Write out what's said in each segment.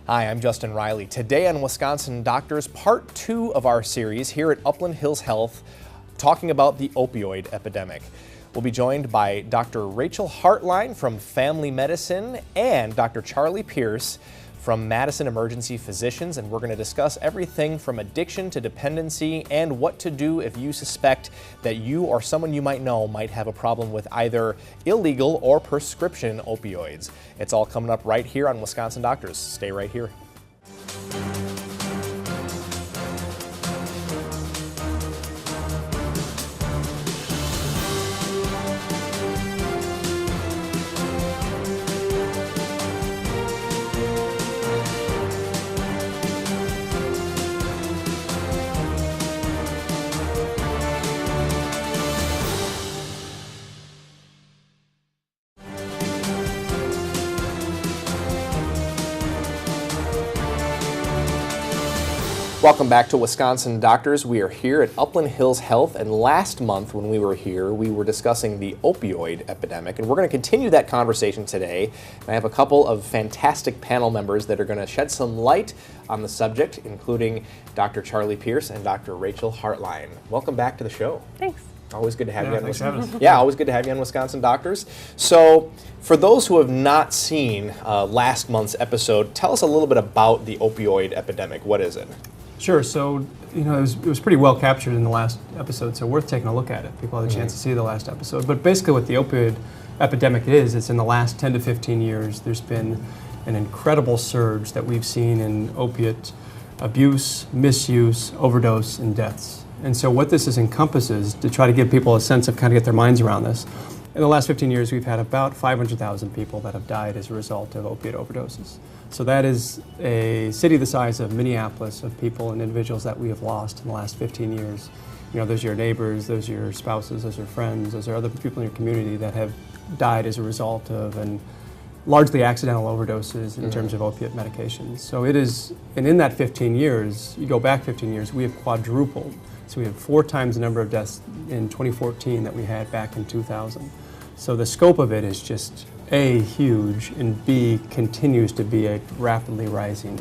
Hi, I'm Justin Riley. Today on Wisconsin Doctors, part 2 of our series here at Upland Hills Health, talking about the opioid epidemic. We'll be joined by Dr. Rachel Hartline from Family Medicine and Dr. Charlie Pierce from Madison Emergency Physicians, and we're going to discuss everything from addiction to dependency and what to do if you suspect that you or someone you might know might have a problem with either illegal or prescription opioids. It's all coming up right here on Wisconsin Doctors. Stay right here. Welcome back to Wisconsin Doctors. We are here at Upland Hills Health, and last month when we were here, we were discussing the opioid epidemic, and we're going to continue that conversation today. And I have a couple of fantastic panel members that are going to shed some light on the subject, including Dr. Charlie Pierce and Dr. Rachel Hartline. Welcome back to the show. Thanks. Always good to have you on. Thanks for having us. Yeah, always good to have you on Wisconsin Doctors. So, for those who have not seen last month's episode, tell us a little bit about the opioid epidemic. What is it? Sure. So, it was pretty well captured in the last episode, so worth taking a look at it. People had a chance to see the last episode. But basically what the opioid epidemic is, it's in the last 10 to 15 years, there's been an incredible surge that we've seen in opiate abuse, misuse, overdose, and deaths. And so what this encompasses, to try to give people a sense of kind of get their minds around this, in the last 15 years we've had about 500,000 people that have died as a result of opiate overdoses. So that is a city the size of Minneapolis of people and individuals that we have lost in the last 15 years. Those are your neighbors, those are your spouses, those are friends, those are other people in your community that have died as a result of and largely accidental overdoses in terms of opiate medications. So it is, and in that 15 years, you go back 15 years, we have quadrupled. So we have 4 times the number of deaths in 2014 that we had back in 2000. So the scope of it is just A, huge, and B, continues to be a rapidly rising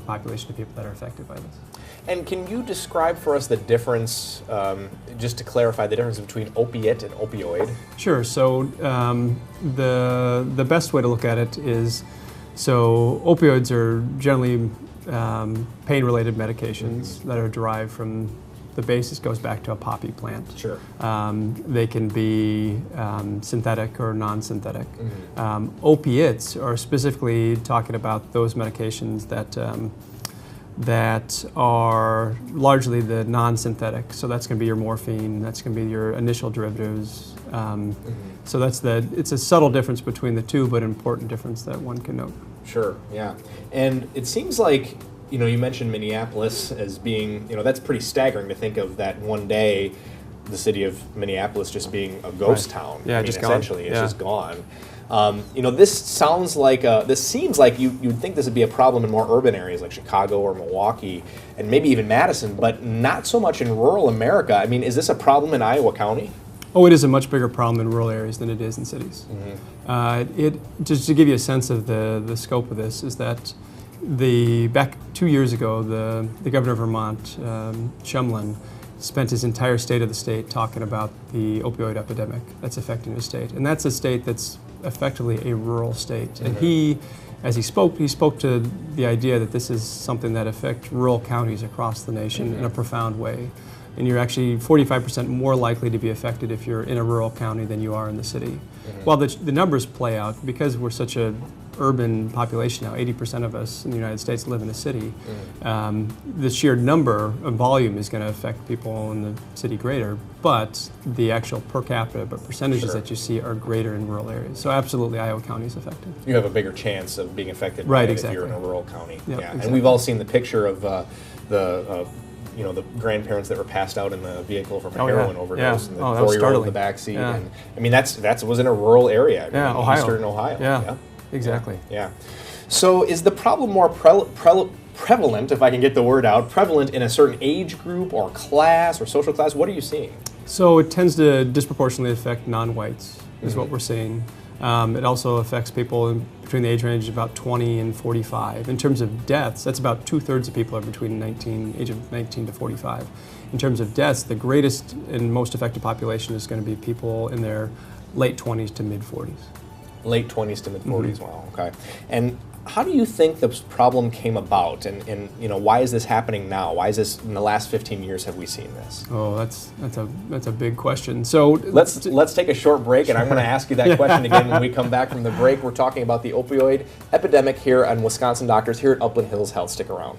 population of people that are affected by this. And can you describe for us the difference, just to clarify, the difference between opiate and opioid? Sure. So the best way to look at it is, so opioids are generally pain-related medications that are derived from, the basis goes back to a poppy plant. Sure. They can be synthetic or non-synthetic. Opiates are specifically talking about those medications that are largely the non-synthetic. So that's going to be your morphine, that's going to be your initial derivatives. So it's a subtle difference between the two, but an important difference that one can note. Sure, yeah. And it seems like, you mentioned Minneapolis as being, that's pretty staggering to think of that one day, the city of Minneapolis just being a ghost town. Yeah, just essentially, it's just gone. This seems like you'd think this would be a problem in more urban areas like Chicago or Milwaukee and maybe even Madison, but not so much in rural America. I mean, is this a problem in Iowa County? Oh, it is a much bigger problem in rural areas than it is in cities. Just to give you a sense of the scope of this, is that back 2 years ago, the governor of Vermont, Shumlin, spent his entire state of the state talking about the opioid epidemic that's affecting his state. And that's a state that's effectively a rural state. And he spoke to the idea that this is something that affects rural counties across the nation in a profound way. And you're actually 45% more likely to be affected if you're in a rural county than you are in the city. Well, the numbers play out because we're such a urban population now. 80% of us in the United States live in a city. The sheer number of volume is going to affect people in the city greater, but the actual per capita, percentages that you see are greater in rural areas. So absolutely, Iowa County is affected. You have a bigger chance of being affected if you're in a rural county. Yep, yeah, exactly. And we've all seen the picture of the grandparents that were passed out in the vehicle from a heroin overdose, and the 4-year-old in the backseat. Yeah. And I mean, that was in a rural area. Ohio. Eastern Ohio. Yeah. Exactly. Yeah. So is the problem more prevalent, if I can get the word out, prevalent in a certain age group or class or social class? What are you seeing? So it tends to disproportionately affect non-whites, is what we're seeing. It also affects people between the age range of about 20 and 45. In terms of deaths, that's about 2/3 of people are between age of 19 to 45. In terms of deaths, the greatest and most affected population is going to be people in their late 20s to mid 40s. Late 20s to mid 40s, wow, okay. And how do you think this problem came about, and why is this happening now? Why is this, in the last 15 years have we seen this? Oh, that's a big question. So let's take a short break, and I'm going to ask you that question again when we come back from the break. We're talking about the opioid epidemic here on Wisconsin Doctors here at Upland Hills Health. Stick around.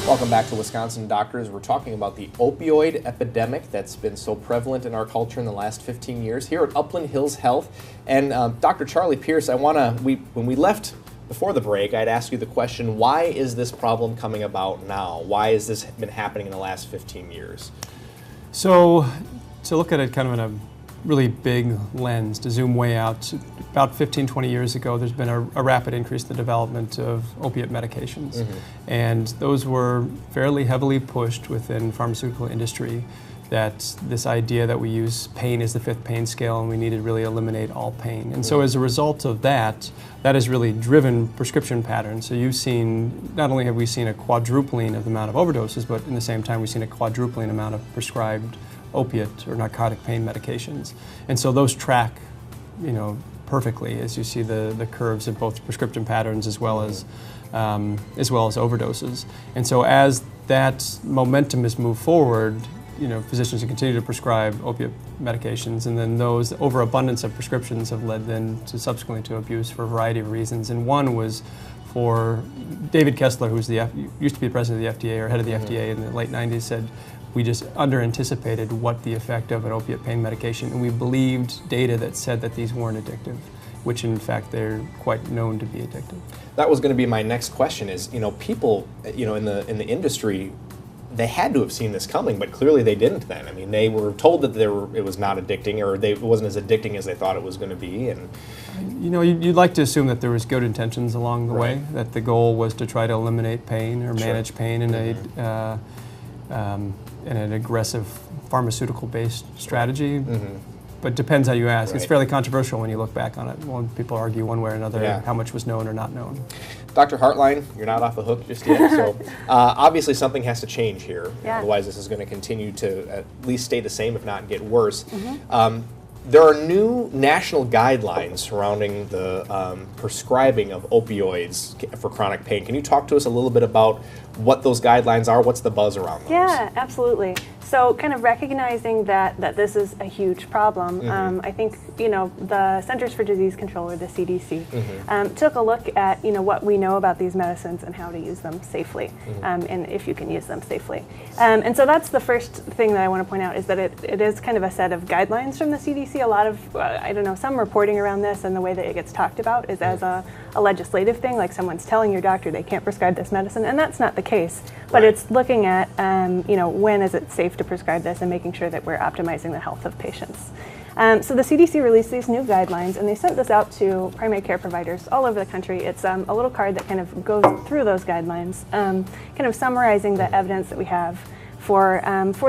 Welcome back to Wisconsin Doctors. We're talking about the opioid epidemic that's been so prevalent in our culture in the last 15 years here at Upland Hills Health. And Dr. Charlie Pierce, when we left before the break, I'd ask you the question, why is this problem coming about now? Why has this been happening in the last 15 years? So to look at it kind of in a really big lens, to zoom way out, about 15, 20 years ago, there's been a rapid increase in the development of opiate medications. And those were fairly heavily pushed within pharmaceutical industry, that this idea that we use pain as the fifth pain scale and we need to really eliminate all pain. And so as a result of that, that has really driven prescription patterns. So you've seen, not only have we seen a quadrupling of the amount of overdoses, but in the same time we've seen a quadrupling amount of prescribed opiate or narcotic pain medications. And so those track, perfectly as you see the curves of both prescription patterns as well as overdoses. And so as that momentum has moved forward, physicians have continued to prescribe opiate medications, and then those overabundance of prescriptions have led then to subsequently to abuse for a variety of reasons. And one was for David Kessler, who's used to be the president of the FDA or head of the FDA in the late 90s, said, we just under-anticipated what the effect of an opiate pain medication, and we believed data that said that these weren't addictive, which in fact they're quite known to be addictive. That was going to be my next question is, people, in the industry, they had to have seen this coming, but clearly they didn't then. I mean, they were told that it was not addicting, or it wasn't as addicting as they thought it was going to be. And you'd like to assume that there was good intentions along the way, that the goal was to try to eliminate pain or manage pain in an aggressive pharmaceutical-based strategy. But depends how you ask. It's fairly controversial when you look back on it. When people argue one way or another how much was known or not known. Dr. Hartline, you're not off the hook just yet. So obviously something has to change here. Otherwise this is going to continue to at least stay the same, if not get worse. There are new national guidelines surrounding the prescribing of opioids for chronic pain. Can you talk to us a little bit about what those guidelines are? What's the buzz around those? Yeah, absolutely. So kind of recognizing that this is a huge problem, I think, the Centers for Disease Control, or the CDC, took a look at, what we know about these medicines and how to use them safely, and if you can use them safely. And so that's the first thing that I want to point out, is that it is kind of a set of guidelines from the CDC. A lot of, some reporting around this, and the way that it gets talked about is as a legislative thing, like someone's telling your doctor they can't prescribe this medicine, and that's not the case. But it's looking at, when is it safe to prescribe this, and making sure that we're optimizing the health of patients. So the CDC released these new guidelines, and they sent this out to primary care providers all over the country. It's a little card that kind of goes through those guidelines, kind of summarizing the evidence that we have for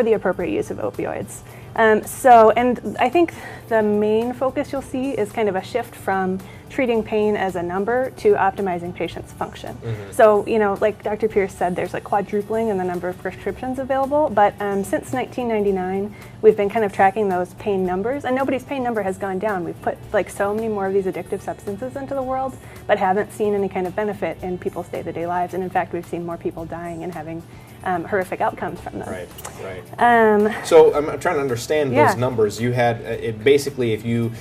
the appropriate use of opioids. And I think the main focus you'll see is kind of a shift from treating pain as a number to optimizing patients' function. So, like Dr. Pierce said, there's like quadrupling in the number of prescriptions available, but since 1999, we've been kind of tracking those pain numbers, and nobody's pain number has gone down. We've put like so many more of these addictive substances into the world, but haven't seen any kind of benefit in people's day-to-day lives, and in fact, we've seen more people dying and having horrific outcomes from them. Right. So I'm trying to understand those numbers. You had basically, if you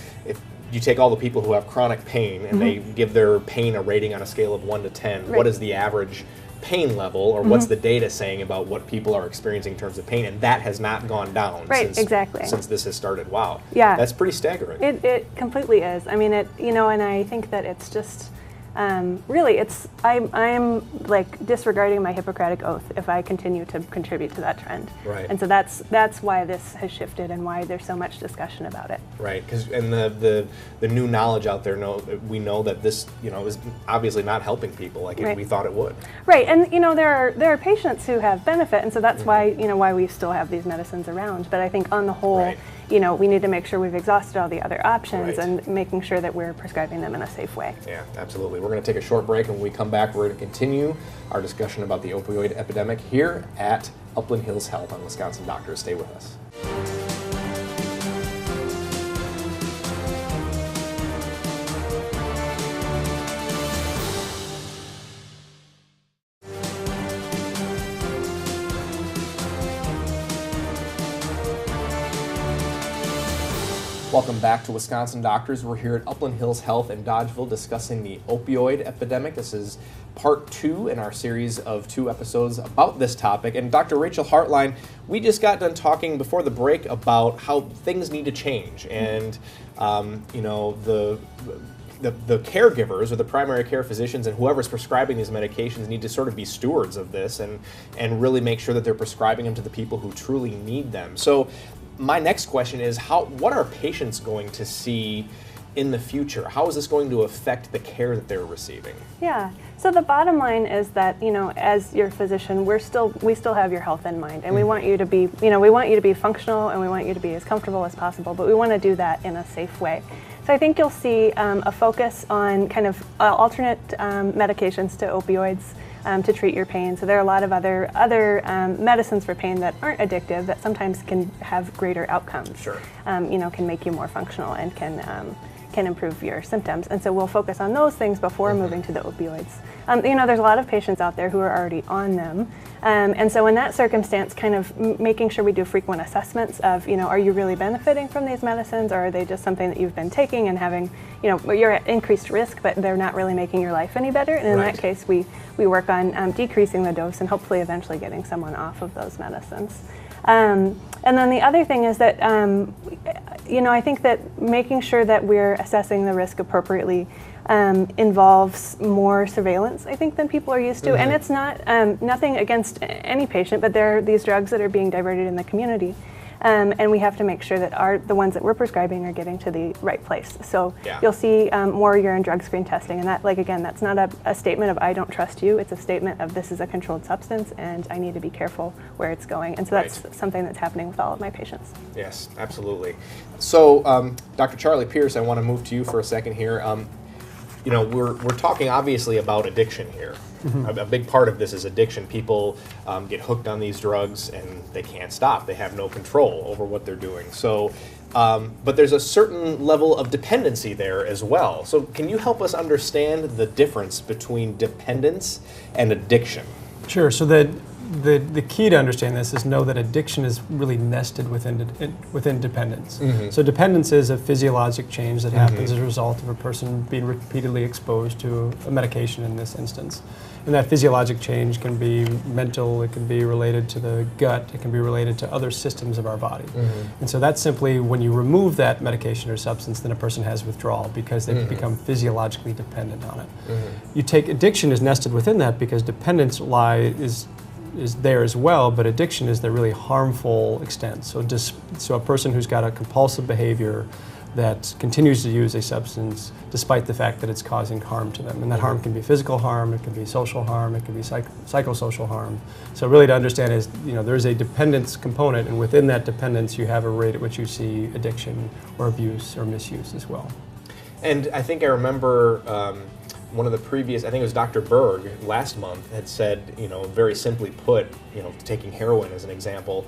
take all the people who have chronic pain and they give their pain a rating on a scale of 1 to 10, what is the average pain level, or what's the data saying about what people are experiencing in terms of pain? And that has not gone down since this has started. Wow. Yeah. That's pretty staggering. It completely is. I mean, and I think that it's just really, I'm like disregarding my Hippocratic oath if I continue to contribute to that trend. Right. And so that's why this has shifted and why there's so much discussion about it. Right, because the new knowledge out there, we know that this is obviously not helping people like Right. we thought it would. Right, and there are patients who have benefit, and so that's why we still have these medicines around. But I think on the whole, Right. we need to make sure we've exhausted all the other options Right. and making sure that we're prescribing them in a safe way. Yeah, absolutely. We're going to take a short break, and when we come back, we're going to continue our discussion about the opioid epidemic here at Upland Hills Health on Wisconsin Doctors. Stay with us. Welcome back to Wisconsin Doctors. We're here at Upland Hills Health in Dodgeville discussing the opioid epidemic. This is part 2 in our series of 2 episodes about this topic. And Dr. Rachel Hartline, we just got done talking before the break about how things need to change. And, the caregivers or the primary care physicians and whoever's prescribing these medications need to sort of be stewards of this and really make sure that they're prescribing them to the people who truly need them. So my next question is, what are patients going to see in the future? How is this going to affect the care that they're receiving? Yeah. So the bottom line is that, as your physician, we still have your health in mind, and we want you to be, functional, and we want you to be as comfortable as possible, but we want to do that in a safe way. So I think you'll see a focus on kind of alternate medications to opioids to treat your pain. So there are a lot of other medicines for pain that aren't addictive that sometimes can have greater outcomes. Sure. Can make you more functional and can improve your symptoms. And so we'll focus on those things before moving to the opioids. There's a lot of patients out there who are already on them. And so in that circumstance, kind of making sure we do frequent assessments of, are you really benefiting from these medicines, or are they just something that you've been taking and having, you're at increased risk, but they're not really making your life any better. And in that case, we work on decreasing the dose and hopefully eventually getting someone off of those medicines. And then the other thing is that, I think that making sure that we're assessing the risk appropriately involves more surveillance, I think, than people are used to. Mm-hmm. And it's not nothing against any patient, but there are these drugs that are being diverted in the community. And we have to make sure that the ones that we're prescribing are getting to the right place. So you'll see more urine drug screen testing. And that, that's not a statement of I don't trust you. It's a statement of this is a controlled substance and I need to be careful where it's going. And so that's something that's happening with all of my patients. Yes, absolutely. So Dr. Charlie Pierce, I want to move to you for a second here. We're talking obviously about addiction here. Mm-hmm. A big part of this is addiction. People get hooked on these drugs and they can't stop. They have no control over what they're doing. So, but there's a certain level of dependency there as well. So can you help us understand the difference between dependence and addiction? Sure. So the key to understand this is know that addiction is really nested within dependence. Mm-hmm. So dependence is a physiologic change that happens as a result of a person being repeatedly exposed to a medication in this instance. And that physiologic change can be mental, it can be related to the gut, it can be related to other systems of our body. Mm-hmm. And so that's simply when you remove that medication or substance, then a person has withdrawal because they become physiologically dependent on it. Mm-hmm. You take addiction is nested within that because dependence is there as well, but addiction is the really harmful extent. So a person who's got a compulsive behavior that continues to use a substance despite the fact that it's causing harm to them. And that harm can be physical harm, it can be social harm, it can be psychosocial harm. So really to understand is, there's a dependence component, and within that dependence you have a rate at which you see addiction or abuse or misuse as well. And I think I remember one of the previous, I think it was Dr. Berg last month, had said, very simply put, taking heroin as an example,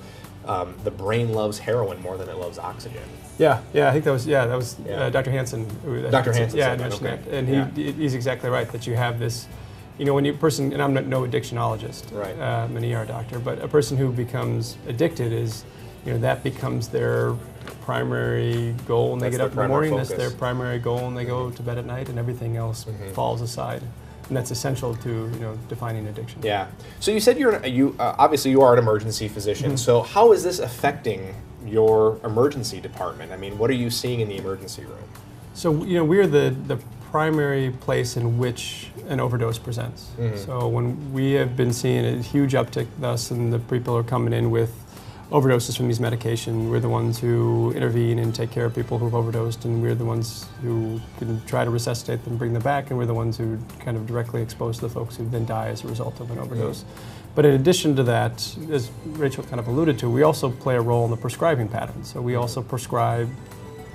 the brain loves heroin more than it loves oxygen. Yeah, I think that was Dr. Hansen. Dr. Hansen said mentioned that. Okay. And he's exactly right that you have this, when you person, and I'm no addictionologist, right. I'm an ER doctor, but a person who becomes addicted is, that becomes their primary goal when they get up in the morning. Focus. That's their primary goal when they go to bed at night, and everything else falls aside. And that's essential to defining addiction. Yeah. So you said obviously you are an emergency physician. Mm-hmm. So how is this affecting your emergency department? I mean, what are you seeing in the emergency room? So we're the primary place in which an overdose presents. So when we have been seeing a huge uptick thus, and the people are coming in with overdoses from these medications, we're the ones who intervene and take care of people who've overdosed, and we're the ones who can try to resuscitate them, bring them back, and we're the ones who kind of directly expose the folks who then die as a result of an overdose. But in addition to that, as Rachel kind of alluded to, we also play a role in the prescribing pattern. So we also prescribe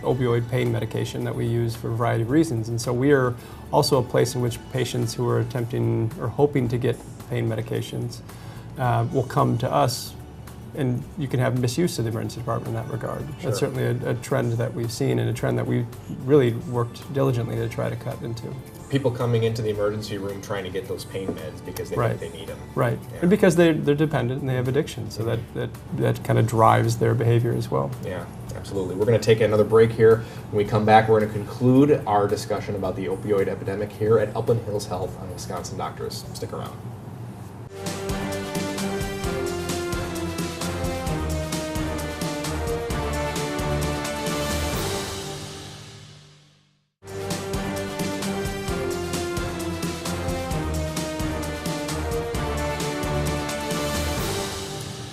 opioid pain medication that we use for a variety of reasons. And so we are also a place in which patients who are attempting or hoping to get pain medications will come to us, and you can have misuse of the emergency department in that regard. Sure. That's certainly a trend that we've seen, and a trend that we've really worked diligently to try to cut into. People coming into the emergency room trying to get those pain meds because they think they need them. Right, Yeah. and because they're dependent and they have addiction, so that kind of drives their behavior as well. Yeah, absolutely. We're going to take another break here. When we come back, we're going to conclude our discussion about the opioid epidemic here at Upland Hills Health on Wisconsin Doctors. Stick around.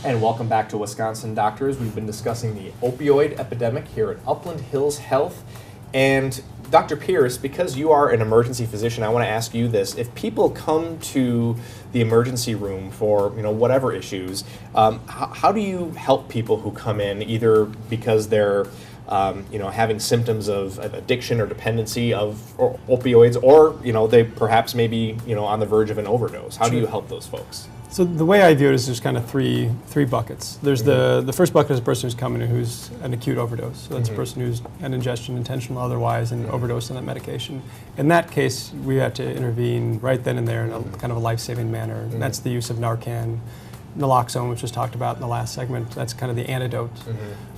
And welcome back to Wisconsin Doctors. We've been discussing the opioid epidemic here at Upland Hills Health. And Dr. Pierce, because you are an emergency physician, I want to ask you this. If people come to the emergency room for whatever issues, how do you help people who come in either because they're having symptoms of addiction or dependency of opioids, or they perhaps may be on the verge of an overdose? How do you help those folks? So the way I view it is there's kind of three buckets. There's the first bucket is a person who's coming in who's an acute overdose. So that's a person who's an ingestion, intentional otherwise, and overdose on that medication. In that case, we have to intervene right then and there in a kind of a life-saving manner. And that's the use of Narcan, naloxone, which was talked about in the last segment. That's kind of the antidote.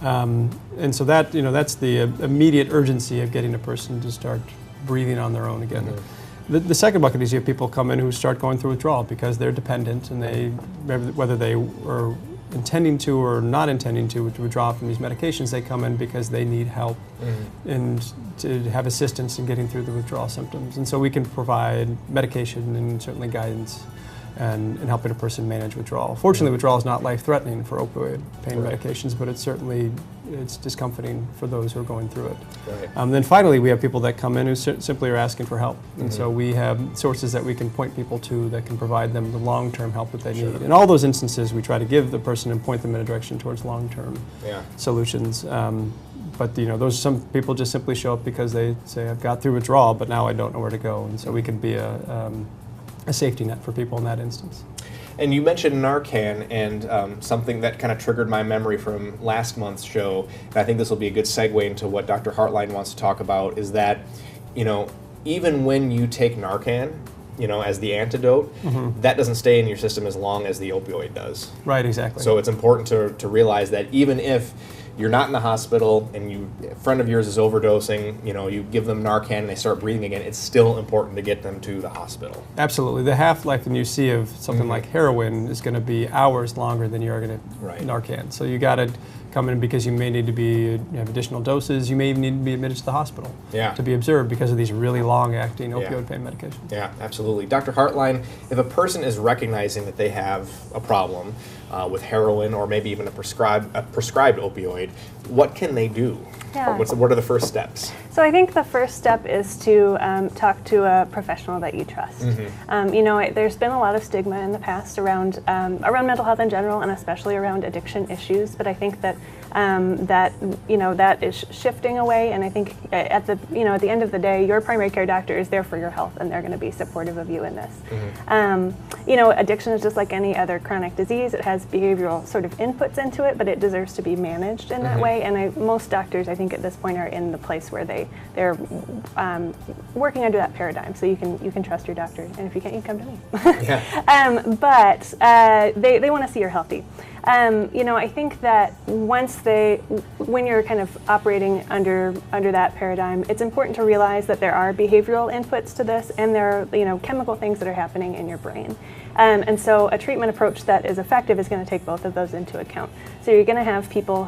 And so that that's the immediate urgency of getting a person to start breathing on their own again. The second bucket is you have people come in who start going through withdrawal because they're dependent, and they, whether they are intending to or not intending to withdraw from these medications, they come in because they need help and to have assistance in getting through the withdrawal symptoms. And so we can provide medication and certainly guidance and helping a person manage withdrawal. Fortunately, withdrawal is not life-threatening for opioid pain medications, but it's discomforting for those who are going through it. Then finally, we have people that come in who simply are asking for help. And so we have sources that we can point people to that can provide them the long-term help that they need. In all those instances, we try to give the person and point them in a direction towards long-term solutions. But some people just simply show up because they say, I've got through withdrawal, but now I don't know where to go. And so we can be a safety net for people in that instance. And you mentioned Narcan, and something that kind of triggered my memory from last month's show, and I think this will be a good segue into what Dr. Hartline wants to talk about, is that, even when you take Narcan, as the antidote, that doesn't stay in your system as long as the opioid does. Right, exactly. So it's important to realize that even if you're not in the hospital and a friend of yours is overdosing, you give them Narcan and they start breathing again, it's still important to get them to the hospital. Absolutely. The half-life you see of something like heroin is going to be hours longer than you are going to Narcan. So you got to come in because you may need to have additional doses. You may even need to be admitted to the hospital to be observed because of these really long-acting opioid pain medications. Yeah, absolutely. Dr. Hartline, if a person is recognizing that they have a problem with heroin or maybe even a prescribed opioid, what can they do? Yeah. What are the first steps? So I think the first step is to talk to a professional that you trust. There's been a lot of stigma in the past around mental health in general, and especially around addiction issues. But I think that that is shifting away. And I think at the end of the day, your primary care doctor is there for your health, and they're going to be supportive of you in this. Addiction is just like any other chronic disease. It has behavioral sort of inputs into it, but it deserves to be managed in that way. And most doctors, I think, at this point are in the place where they're working under that paradigm. So you can trust your doctor, and if you can't, you can come to me. But they want to see you're healthy. I think that when you're kind of operating under that paradigm, it's important to realize that there are behavioral inputs to this, and there are chemical things that are happening in your brain. And so a treatment approach that is effective is going to take both of those into account. So you're going to have people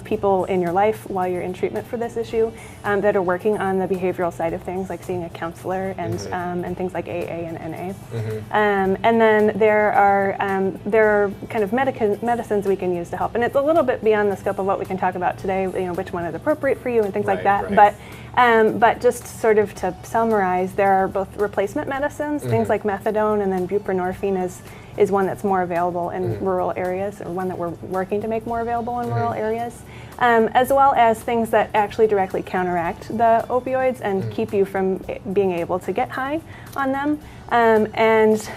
people in your life while you're in treatment for this issue that are working on the behavioral side of things, like seeing a counselor and things like AA and NA. And then there are kind of medicines we can use to help. And it's a little bit beyond the scope of what we can talk about today, which one is appropriate for you and things like that. Right. But just sort of to summarize, there are both replacement medicines, things like methadone, and then buprenorphine is one that's more available in rural areas, or one that we're working to make more available in rural areas, as well as things that actually directly counteract the opioids and keep you from being able to get high on them. And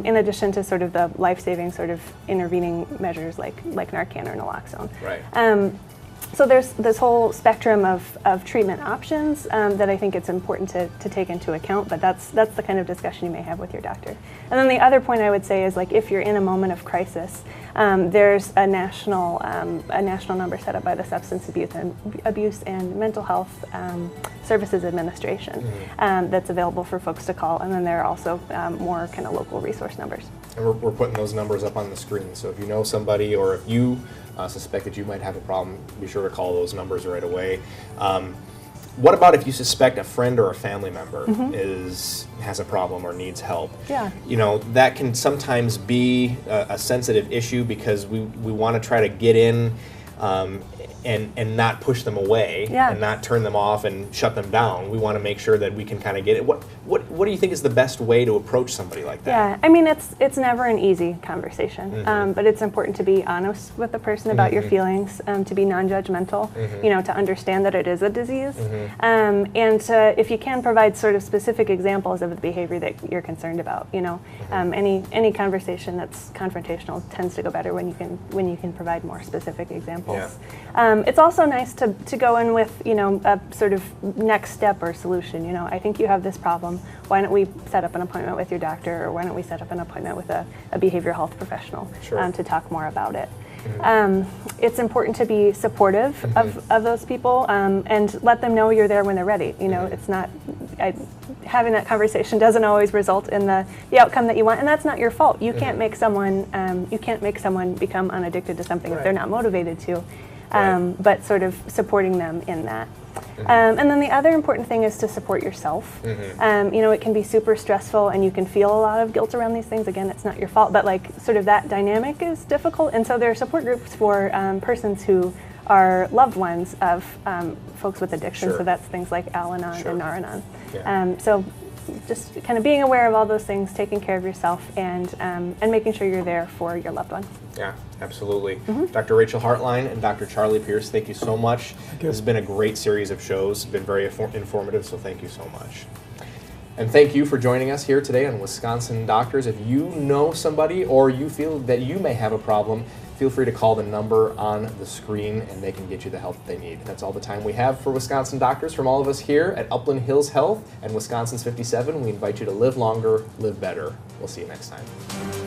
in addition to sort of the life-saving sort of intervening measures like Narcan or naloxone. Right. So there's this whole spectrum of treatment options that I think it's important to take into account, but that's the kind of discussion you may have with your doctor. And then the other point I would say is, like, if you're in a moment of crisis, there's a national number set up by the Substance Abuse and Mental Health Services Administration that's available for folks to call, and then there are also more kind of local resource numbers. And we're putting those numbers up on the screen, so if you know somebody or if you suspect that you might have a problem, be sure to call those numbers right away. What about if you suspect a friend or a family member has a problem or needs help? Yeah. That can sometimes be a sensitive issue because we want to try to get in and not push them away and not turn them off and shut them down. We want to make sure that we can kind of get it. What do you think is the best way to approach somebody like that? Yeah, I mean, it's never an easy conversation, but it's important to be honest with the person about your feelings, to be non-judgmental, to understand that it is a disease, and if you can provide sort of specific examples of the behavior that you're concerned about. Any conversation that's confrontational tends to go better when you can provide more specific examples. Yeah. It's also nice to go in with a sort of next step or solution. I think you have this problem. Why don't we set up an appointment with your doctor, or why don't we set up an appointment with a behavioral health professional to talk more about it? It's important to be supportive of those people and let them know you're there when they're ready. It's not having that conversation doesn't always result in the outcome that you want, and that's not your fault. You can't make someone become unaddicted to something if they're not motivated to. But sort of supporting them in that. And then the other important thing is to support yourself. It can be super stressful and you can feel a lot of guilt around these things. Again, it's not your fault, but like sort of that dynamic is difficult. And so there are support groups for persons who are loved ones of folks with addiction. So that's things like Al-Anon and Nar-Anon. So just kind of being aware of all those things, taking care of yourself, and making sure you're there for your loved one. Yeah, absolutely. Dr. Rachel Hartline and Dr. Charlie Pierce, thank you so much. This has been a great series of shows, been very informative, so thank you so much. And thank you for joining us here today on Wisconsin Doctors. If you know somebody or you feel that you may have a problem, feel free to call the number on the screen and they can get you the help that they need. That's all the time we have for Wisconsin Doctors. From all of us here at Upland Hills Health and Wisconsin's 57, we invite you to live longer, live better. We'll see you next time.